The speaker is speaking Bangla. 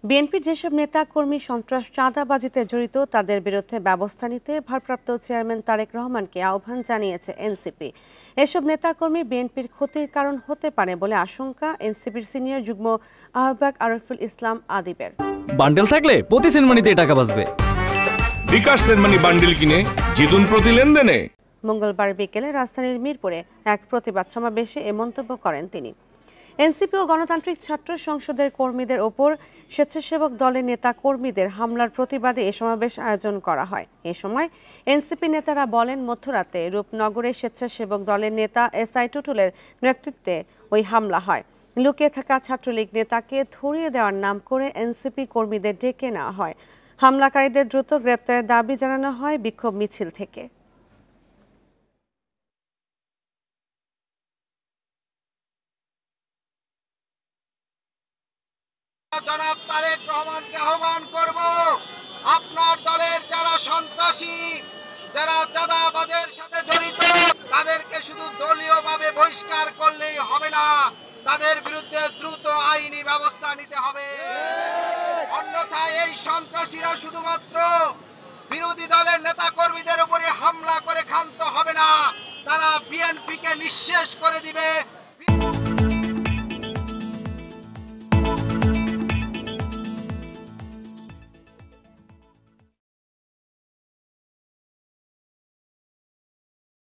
বিএনপির যেসব নেতা কর্মী সন্ত্রাস চাঁদাবাজিতে জড়িত তাদের বিরুদ্ধে ব্যবস্থা নিতে ভারপ্রাপ্ত চেয়ারম্যান তারেক রহমানকে আহ্বান জানিয়েছে এনসিপি। এসব নেতাকর্মী বিএনপির ক্ষতির কারণ হতে পারে বলে আশঙ্কা এনসিপির সিনিয়র যুগ্ম আহ্বায়ক আরিফুল ইসলাম আদিবের। বান্ডেল থাকলে প্রতি সেনমানিতে টাকা বাঁচবে। বিকাশ সেনমানি বান্ডেল কিনে জিতুন প্রতি লেনদেনে। মঙ্গলবার বিকেলে রাজধানীর মিরপুরে এক প্রতিবাদ সমাবেশে এ মন্তব্য করেন তিনি। এনসিপি ও গণতান্ত্রিক ছাত্র সংসদের কর্মীদের ওপর স্বেচ্ছাসেবক দলের নেতা কর্মীদের হামলার প্রতিবাদে এ সমাবেশ আয়োজন করা হয়। এ সময় এনসিপি নেতারা বলেন, মধ্যরাতে রূপনগরে স্বেচ্ছাসেবক দলের নেতা এসআই টুটুলের নেতৃত্বে ওই হামলা হয়। লুকিয়ে থাকা ছাত্রলীগ নেতাকে ধরিয়ে দেওয়ার নাম করে এনসিপি কর্মীদের ডেকে নেওয়া হয়। হামলাকারীদের দ্রুত গ্রেপ্তারের দাবি জানানো হয় বিক্ষোভ মিছিল থেকে। জনাব তারেক রহমানকে আহ্বান করব, আপনার দলের যারা সন্ত্রাসী, যারা চাঁদাবাজের সাথে জড়িত, তাদেরকে শুধু দলীয়ভাবে বহিষ্কার করলেই হবে না, তাদের বিরুদ্ধে দ্রুত আইনি ব্যবস্থা নিতে হবে। অন্যথায় এই সন্ত্রাসীরা শুধুমাত্র বিরোধী দলের নেতা কর্মীদের উপরে হামলা করে ক্ষান্ত হবে না, তারা বিএনপিকে নিঃশেষ করে দিবে।